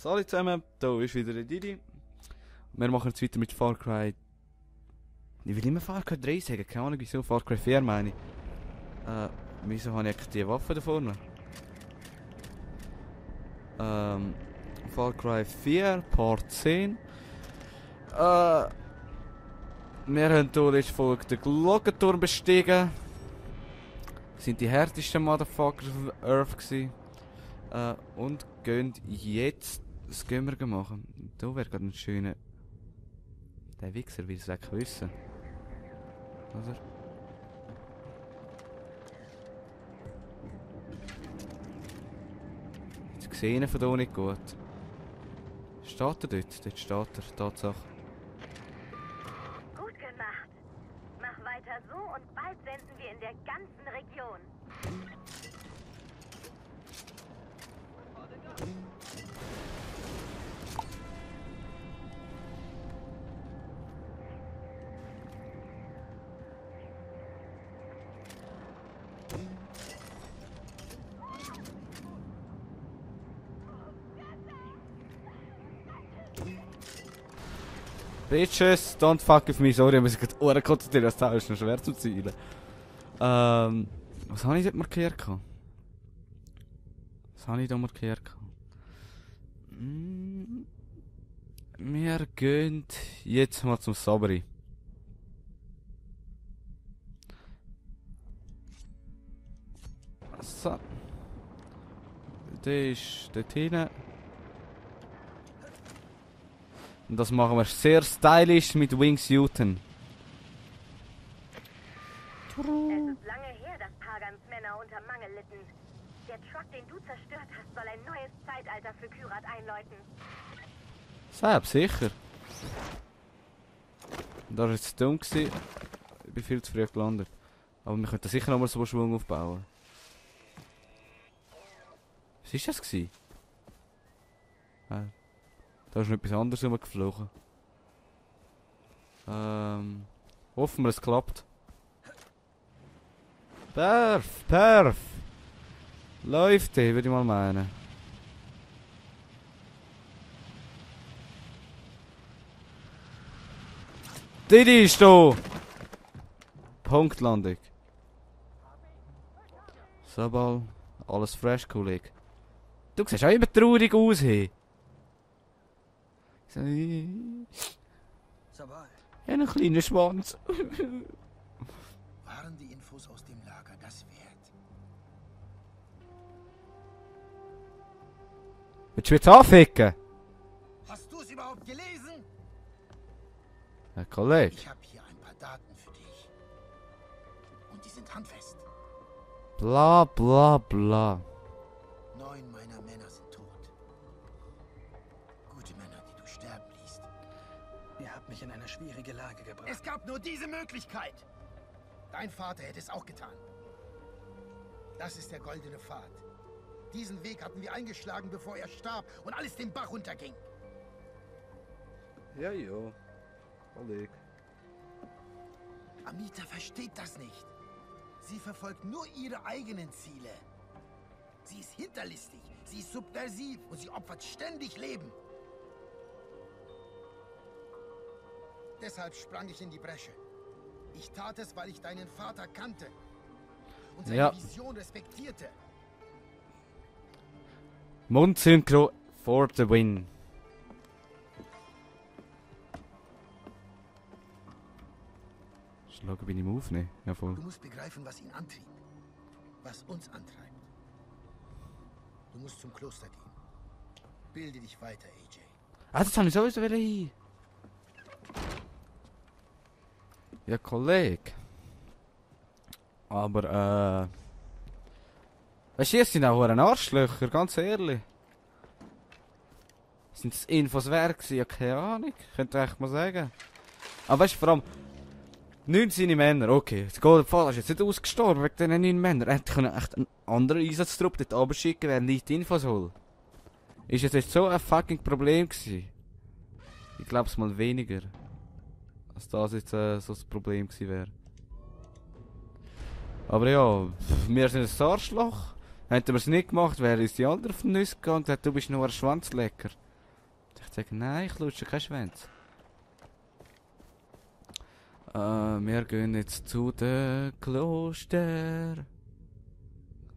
Salut zusammen, hier ist wieder der Didi. Wir machen jetzt weiter mit Far Cry. Ich will immer Far Cry 3 sagen, keine Ahnung wieso, Far Cry 4 meine ich. Wieso habe ich eigentlich die Waffe da vorne? Far Cry 4, Part 10. Wir haben hier letzte Folge den Glockenturm bestiegen. Sind die härtesten Motherfuckers auf Earth gewesen. Und gehen jetzt das Gömmer machen. Da wäre gerade ein schöner... Der Wichser will es weg wissen. Oder? Jetzt sehe ich von hier nicht gut. Steht er dort? Dort steht er, Tatsache. Gut gemacht. Mach weiter so und bald senden wir in der ganzen Region. Bitches, don't fuck with me, sorry, ich muss mich gerade konzentrieren, das Teil ist noch schwer zu zielen. Was habe ich dort markiert? Was habe ich da markiert? Wir gehen jetzt mal zum Sabri. So. Der ist dort hinten. Und das machen wir sehr stylisch mit Wingsuiten. Es ist lange her, dass Pagans Männer unter Mangel litten. Der Truck, den du zerstört hast, soll ein neues Zeitalter für Kyrat einläuten. Selbst, sicher. Da war jetzt dumm gewesen. Ich bin viel zu früh gelandet. Aber wir könnten sicher noch mal so einen Schwung aufbauen. Was war das gewesen? Da ist noch etwas anderes rumgeflogen. Hoffen wir, es klappt. Perf! Läuft würde ich mal meinen. Didi ist da! Punktlandung. Sabal, alles fresh, Kollege. Du siehst auch immer traurig aus, hey. Sabal, Ein kleiner Schwanz. waren die Infos aus dem Lager das wert? Willst du jetzt anficken? Hast du es überhaupt gelesen? Herr Kollege. Ich habe hier ein paar Daten für dich. Und die sind handfest. Bla bla bla. 9 meiner Männer sind tot. Gute Männer, die du sterben ließt. Ihr habt mich in eine schwierige Lage gebracht. Es gab nur diese Möglichkeit. Dein Vater hätte es auch getan. Das ist der goldene Pfad. Diesen Weg hatten wir eingeschlagen, bevor er starb und alles den Bach runterging. Ja, ja. Kollege. Amita versteht das nicht. Sie verfolgt nur ihre eigenen Ziele. Sie ist hinterlistig, sie ist subversiv und sie opfert ständig Leben. Deshalb sprang ich in die Bresche. Ich tat es, weil ich deinen Vater kannte und seine Vision respektierte. Mundsynchro for the win. Schlagen bin ich im Aufnehmen. Ja, voll. Du musst begreifen, was ihn antrieb. Was uns antreibt. Du musst zum Kloster gehen. Bilde dich weiter, AJ. Ah, das habe ich sowieso hin. Ja, Kollege. Aber, weißt du, ihr sind auch ein Arschlöcher, ganz ehrlich. Sind das Infos wert gewesen? Ja, keine Ahnung. Könnt ihr echt mal sagen. Aber weißt du, vor allem 19 Männer, okay. Der Golden Pfahl ist jetzt nicht ausgestorben wegen diesen 9 Männern. Er hätte echt einen anderen Einsatztrupp dort oben schicken, wer nicht die Infos holt. Ist jetzt echt so ein fucking Problem gewesen? Ich glaube es mal weniger. Als das jetzt so ein Problem gewesen wäre. Aber ja, wir sind ein Arschloch. Hätten wir es nicht gemacht, wäre uns die anderen von uns gegangen und gesagt, du bist nur ein Schwanzlecker. Sagen, nein, ich lutsche keinen Schwanz. Wir gehen jetzt zu den Kloster.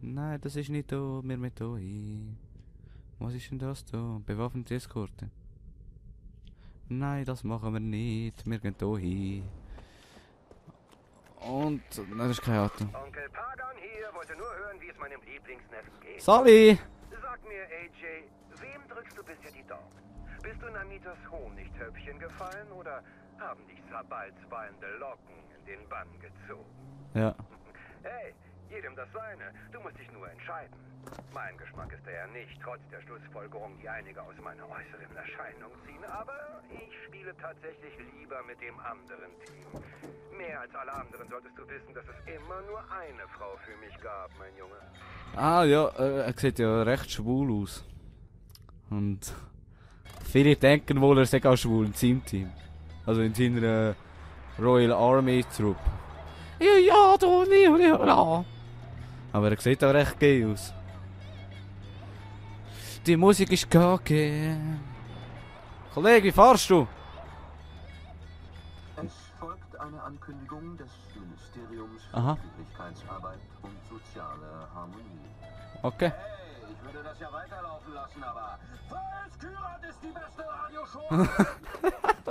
Nein, das ist nicht da. Wir müssen hier hin. Was ist denn das da? Bewaffnete Eskorte. Nein, das machen wir nicht. Wir gehen hier hin. Und... Nein, das ist kein Auto. Onkel Pagan hier wollte nur hören, wie es meinem Lieblingsneffen geht. Sally! Sag mir, AJ, wem drückst du bisher die Daumen? Bist du in Amitas Honigtöpfchen gefallen oder haben dich sabalzwallende Locken in den Bann gezogen? Ja. Hey, jedem das seine. Du musst dich nur entscheiden. Mein Geschmack ist ja nicht, trotz der Schlussfolgerung, die einige aus meiner äußeren Erscheinung ziehen. Aber ich spiele tatsächlich lieber mit dem anderen Team. Mehr als alle anderen solltest du wissen, dass es immer nur eine Frau für mich gab, mein Junge. Ah ja, er sieht ja recht schwul aus. Und viele denken wohl, er sei auch schwul in seinem Team. Also in seiner Royal Army Truppe. Ja, du ja. Aber er sieht auch recht gay aus. Die Musik ist kacke. Kollege, wie fahrst du? Es folgt eine Ankündigung des Ministeriums für Aha. Öffentlichkeitsarbeit und soziale Harmonie. Okay. Hey, ich würde das ja weiterlaufen lassen, aber Freies Kyrat ist die beste Radioshow!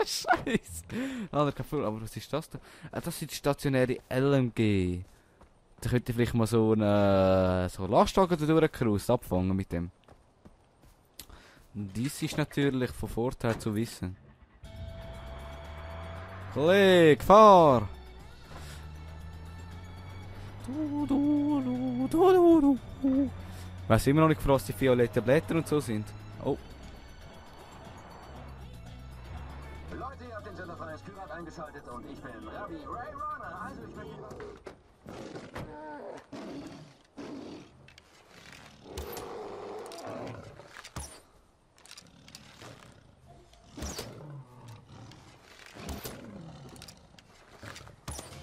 Scheiße. Ah, der Kaffee, aber was ist das da? Das sind stationäre LMG. Da könnte ich vielleicht mal so einen Lastwagen durchcruisen, abfangen mit dem. Dies ist natürlich von Vorteil zu wissen. Kollege, fahr! Weiss immer noch nicht, was die violetten Blätter und so sind. Oh. Leute, ihr habt den Sender Freies Kyrat eingeschaltet und ich bin Rabbi Ray Runner. Also ich möchte...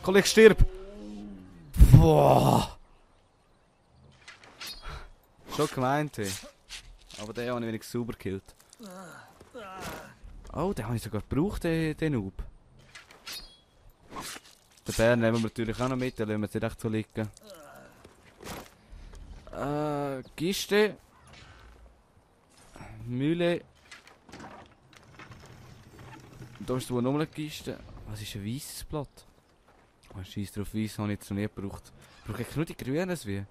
Kollege, stirb! Boah! Schon gemeint, hey. Aber den habe ich wenig sauber gekillt. Oh, den habe ich sogar gebraucht, den Noob. Den Bär nehmen wir natürlich auch noch mit, den lassen wir direkt so liegen. Kiste. Mühle. Da ist wohl noch eine Kiste. Was ist ein weißes Blatt? Oh, scheiß drauf, weiss habe ich jetzt noch nie gebraucht. Brauche ich nur die grünes wie?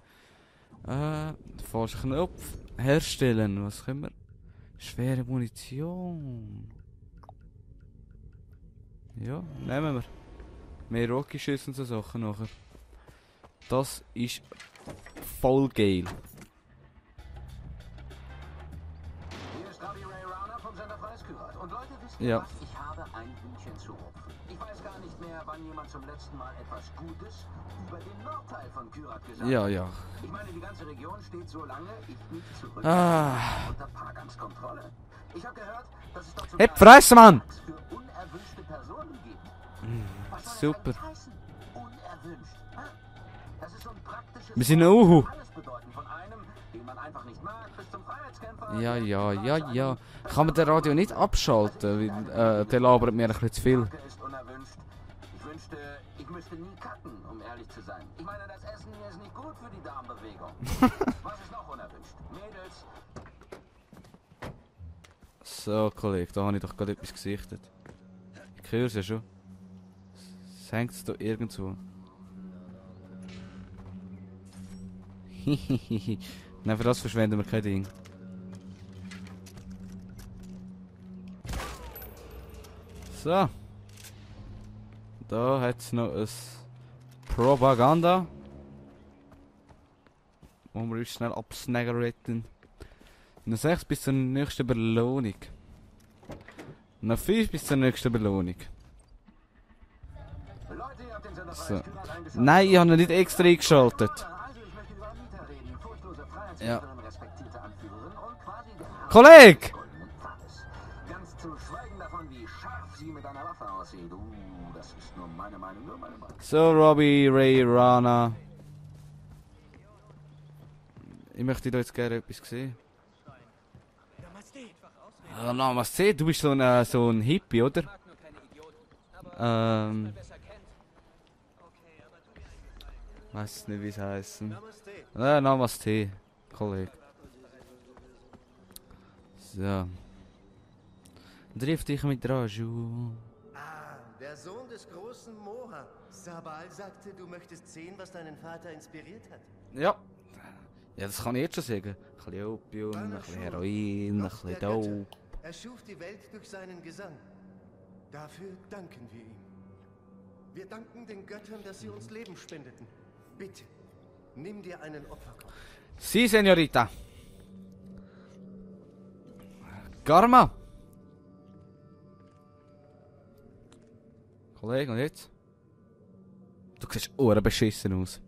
Falscher Knopf. Herstellen, was können wir? Schwere Munition. Ja, nehmen wir. Mehr Rocky-Schüsse und so Sachen nachher. Das ist voll geil. Hier ist Rabbi Ray Runner vom Sender Freies Kyrat. Und Leute, wisst ihr Ja. was? Ich habe ein Hühnchen zu rupfen. Ich weiß gar nicht mehr, wann jemand zum letzten Mal etwas Gutes über den Nordteil von Kyrat gesagt Ja, hat. ja. Ich meine, die ganze Region steht so lange, ich nicht zurück unter Pagans Kontrolle. Ich habe gehört, dass es dort sogar Heb Fresse, Mann! für unerwünschte Personen gibt. Was soll Super. das eigentlich heißen? Unerwünscht. Hä? Das ist so ein praktisches Wir sind Wort, ein Uhu. das alles bedeuten, von einem, den man einfach nicht mag, bis zum Freiheitskämpfer. Ja, der ja, privat ja, zu ja. einem Kann man den Radio nicht abschalten? Weil, der labert mir ein bisschen zu viel. Kacke ist unerwünscht. Ich wünschte, ich müsste nie kacken, um ehrlich zu sein. Ich meine, das Essen hier ist nicht gut für die Darmbewegung. Was ist noch unerwünscht? Mädels, So, Kollege, da habe ich doch gerade etwas gesichtet. Ich höre es ja schon. Es hängt da irgendwo. Nein, für das verschwenden wir kein Ding. So. Da hat es noch ein Propaganda. Wo wir uns schnell absnaggern retten. Noch 6 bis zur nächsten Belohnung. Noch 5 bis zur nächsten Belohnung. Leute, ihr habt den Sender So. Freies Kyrat eingeschaltet. Nein, ich habe ihn nicht extra eingeschaltet. Also, ich möchte über Anita reden. Furchtlose Ja. Freiheitskämpferin, respektierte Anführerin und quasi der Herr Kollege! des Goldenen Pfades. Ganz zu schweigen davon, wie scharf sie mit einer Waffe aussieht. Das ist nur meine Meinung, nur meine Meinung. So, Robbie, Ray, Rana. Ich möchte da jetzt gerne etwas sehen. Na, was seh, du bist so ein Hippie, oder? Mag nur keine Idioten. Aber besser kennt. Okay, aber du mir einen Gefallen. Weiß nicht, wie es heißen. Namaste, Kollege. So. Triff dich mit Raju. Ah, der Sohn des großen Moha. Sabal sagte, du möchtest sehen, was deinen Vater inspiriert hat. Ja. Ja, das kann ich jetzt schon sagen. Ein bisschen Opium, ein bisschen Heroin, ein bisschen Dope. Er schuf die Welt durch seinen Gesang. Dafür danken wir ihm. Wir danken den Göttern, dass sie uns Leben spendeten. Bitte, nimm dir einen Opferkopf. Si, Senorita. Karma. Kollege, und jetzt? Du siehst ohrenbeschissen aus.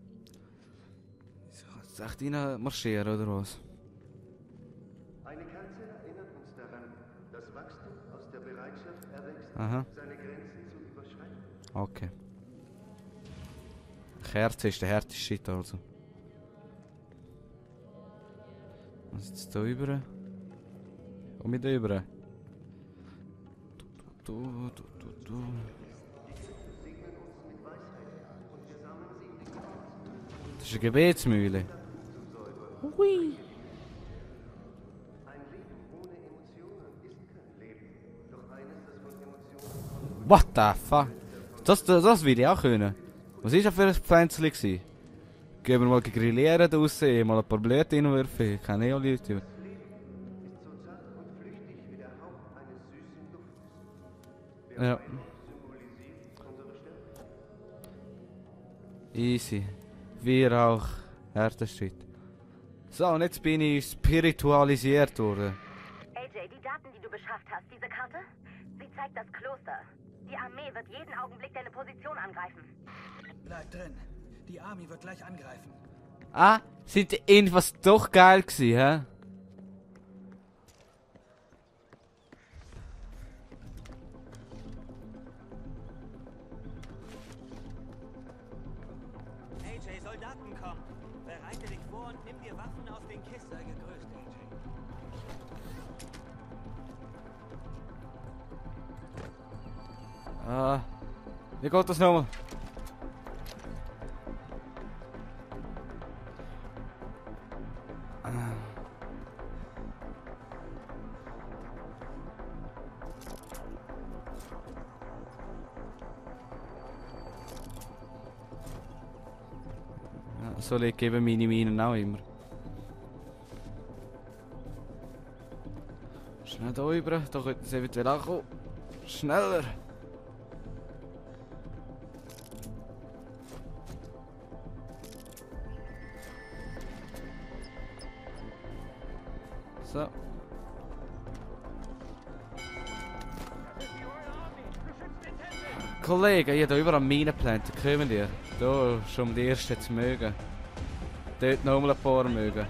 Soll ich echt rein marschieren, oder was? Eine Kerze erinnert uns daran, dass Wachstum aus der Bereitschaft erwächst, seine Grenzen zu überschreiten. Okay. Kerze ist der härteste Shit, also. Was ist jetzt da rüber? Komm ich da rüber? Du. Das ist eine Gebetsmühle. Hui. Ein Leben ohne Emotionen ist kein Leben. Doch eines, das von Emotionen... What the fuck? Das will ich auch können. Was war das für ein Pflänzchen? Gehen wir mal grillieren draussen, mal ein paar Blüten hinwerfen. Ich kenne ja Leute. ist so zart und flüchtig wie der Hauch eines süßen Duftes. Ja. Symbolisiert unsere Stärke. Easy. Wir auch. Härter Schritt. So, und jetzt bin ich spiritualisiert worden. AJ, die Daten, die du beschafft hast, diese Karte? Sie zeigt das Kloster. Die Armee wird jeden Augenblick deine Position angreifen. Bleib drin. Die Army wird gleich angreifen. Ah, sind die Infos doch geil gewesen, hä? AJ, Soldaten kommen. Bereite dich vor und nimm dir Waffen aus den Kisten. Sei gegrüßt, AJ. Ah, wie geht das nochmal? Ja, so lege ich eben meine Minen auch immer. Schnell da rüber, da könnten sie eventuell auch kommen. Schneller! So. Kollegen, ich habe hier überall Minenplanten. Kommen die? Da, schon um die ersten zu mögen. Dort noch mal ein paar mögen.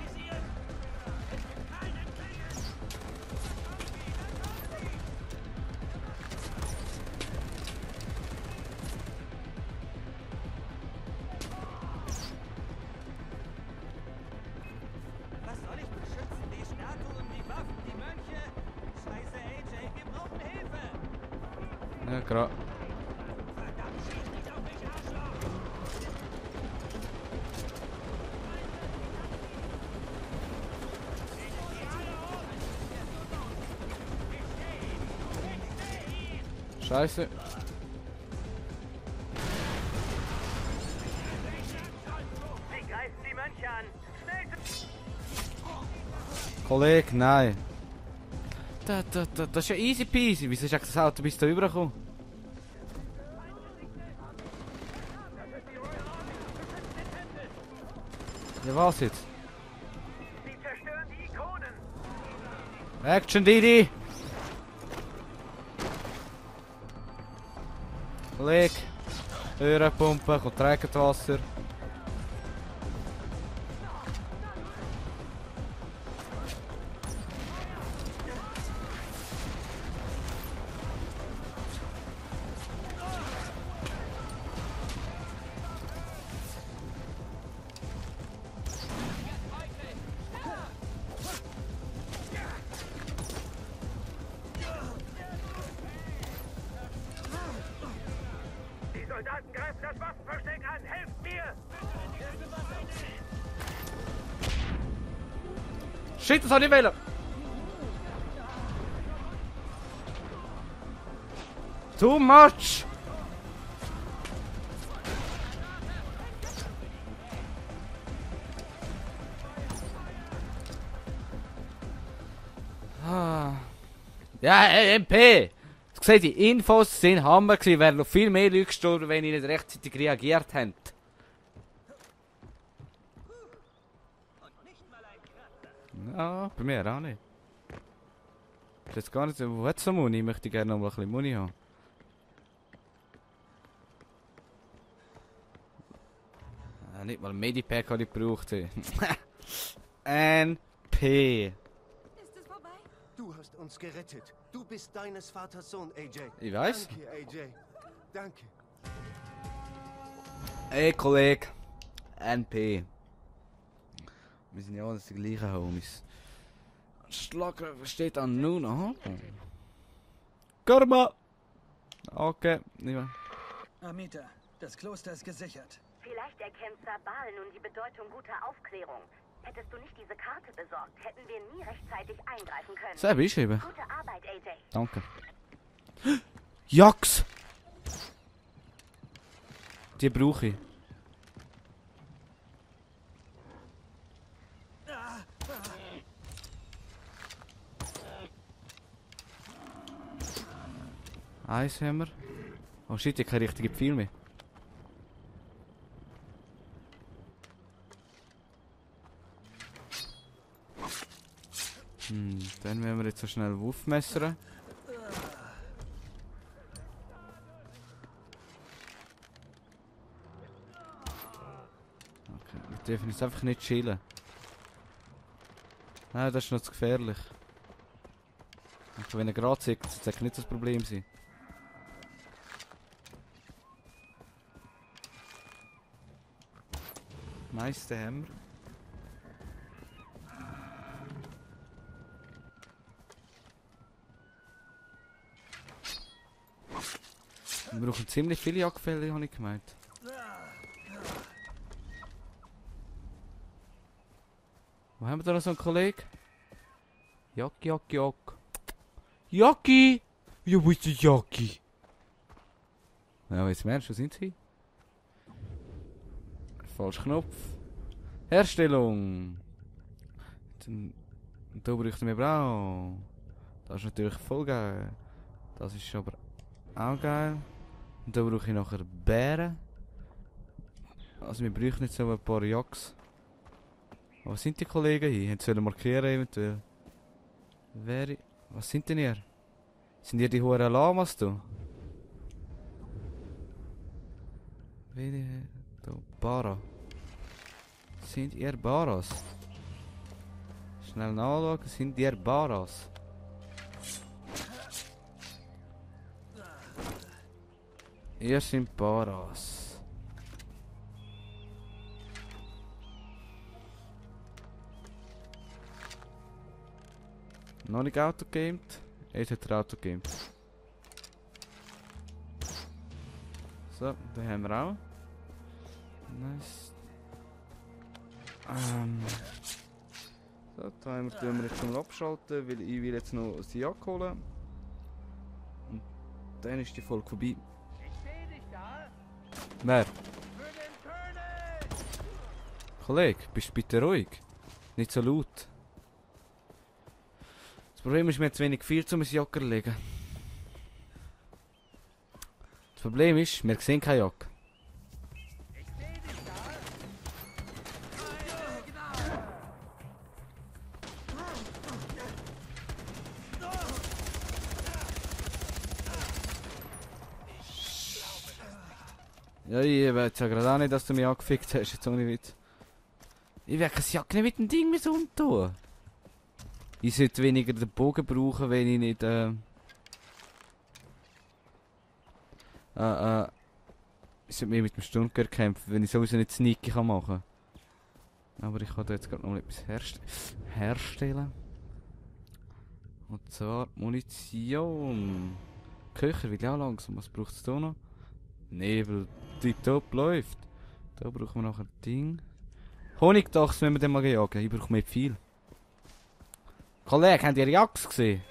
Was soll ich beschützen? Die Statuen, die Waffen, die Mönche? Scheiße, AJ, wir brauchen Hilfe! Ja, gerade. Verdammt, schieß nicht auf mich, Arschloch! Scheiße. Sie greifen die Mönche an! Schnell! Kollege, nein. Das ist ja easy peasy. Wieso ist eigentlich das Auto bis da rübergekommen? Ja, was jetzt? Sie zerstören die Ikonen! Action, Didi! Kollege, Öhrepumpe, kommt Trägerwasser. Piraten greifen das Waffenversteck an! Helft mir! Shit, das hat ich wählen! Too much! Ja, MP! Du siehst, die Infos sind Hammer gewesen, wären noch viel mehr Leute gestorben, wenn ihr nicht rechtzeitig reagiert habt. Ja, bei mir auch nicht. Das ist jetzt gar nicht so, wo hat es so Muni? Ich möchte gerne noch mal ein bisschen Muni haben. Nicht mal ein Medipack habe ich gebraucht. NP. Du hast uns gerettet. Du bist deines Vaters Sohn, AJ. Ich weiß. Danke, AJ. Danke. Hey, Kollege. NP. Wir sind ja alles die gleichen Homies. Schlager steht an nun. Aha. Karma. Okay, nicht mehr. Amita, das Kloster ist gesichert. Vielleicht erkennt Sabal nun die Bedeutung guter Aufklärung. Hättest du nicht diese Karte besorgt, hätten wir nie rechtzeitig eingreifen können. Selber einschreiben. Gute Arbeit, AJ. Danke. Jax! Die brauche ich. Eins haben wir. Oh shit, ich habe keine richtige Pfeil mehr. Dann werden wir jetzt so schnell aufmessern. Okay, wir dürfen jetzt einfach nicht chillen. Nein, das ist noch zu gefährlich. Wenn er gerade sieht, sollte nicht das Problem sein. Nice, den haben wir. Wir brauchen ziemlich viele Jagdfälle, habe ich gemeint. Wo haben wir da noch so einen Kollegen? Jacki, Jacki, Jacki. Jacki! Ja, wo ist der Jacki? Ja, jetzt merkst du, wo sind sie? Falsch Knopf. Herstellung! Und da bräuchten wir Brau. Das ist natürlich voll geil. Das ist aber auch geil. Und da brauche ich nachher Bären. Also wir bräuchten jetzt so ein paar Jacks. Aber was sind die Kollegen hier? Haben sie markieren eventuell? Was sind denn ihr? Sind ihr die hohen Lamas da? Da, Bara. Sind ihr Baras? Schnell nachschauen, sind ihr Baras? Ihr sind Baras. Noch nicht autogamed? Jetzt hat er autogamed. So, den haben wir auch. Nice. So, da haben wir jetzt schon mal abschalten, weil ich will jetzt noch das Jagd holen. Und dann ist die Folge vorbei. Wer? Kollege, bist du bitte ruhig? Nicht so laut. Das Problem ist, mir zu wenig viel zum Jagd legen. Das Problem ist, wir sehen keine Jagd. Ja, ich weiß ja gerade auch nicht, dass du mich angefickt hast, jetzt ohne Witz. Ich werde keine Jacke mit dem Ding so umtun. Ich sollte weniger den Bogen brauchen, wenn ich nicht, ich sollte mehr mit dem Sturmgewehr kämpfen, wenn ich sowieso nicht sneaky machen kann. Aber ich kann da jetzt gerade noch mal etwas herstellen. Und zwar Munition. Köcher will ja langsam, was braucht es da noch? Nebel tipptopp läuft. Da brauchen wir noch ein Ding. Honigdachs, wenn wir den mal jagen. Ich brauche nicht viel. Kollege, habt ihr die Axt gesehen?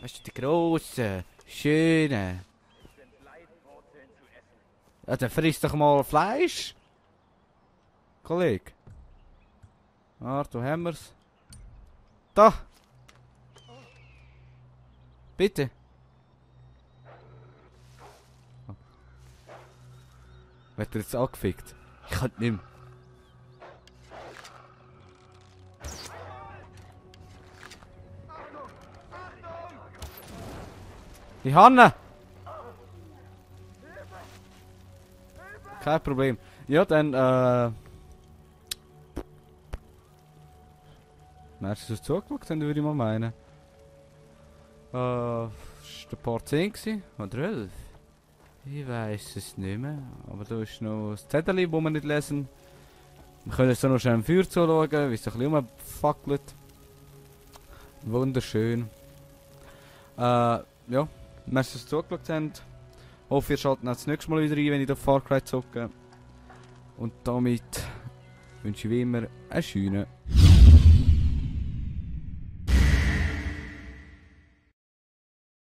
Weißt du, die grossen, schönen. Ja, dann frisst doch mal Fleisch. Kollege. Ah, da haben wir's. Da! Bitte. Oh. Wird er jetzt angefickt? Ich kann nicht mehr. Die Hanne! Kein Problem. Ja, dann, Hast du es zugeschaut, dann würde ich mal meinen. Ist der Part 10 gewesen? Oder 11? Ich weiß es nicht mehr. Aber da ist noch das Zettel, das wir nicht lesen. Wir können so noch schnell im Feuer zuschauen, wie es ein bisschen rumfackelt. Wunderschön. Ja, merci, dass ihr zugeschaut habt. Hoffe, ihr schaltet auch das nächste Mal wieder rein, wenn ich auf Far Cry zocke. Und damit wünsche ich wie immer einen schönen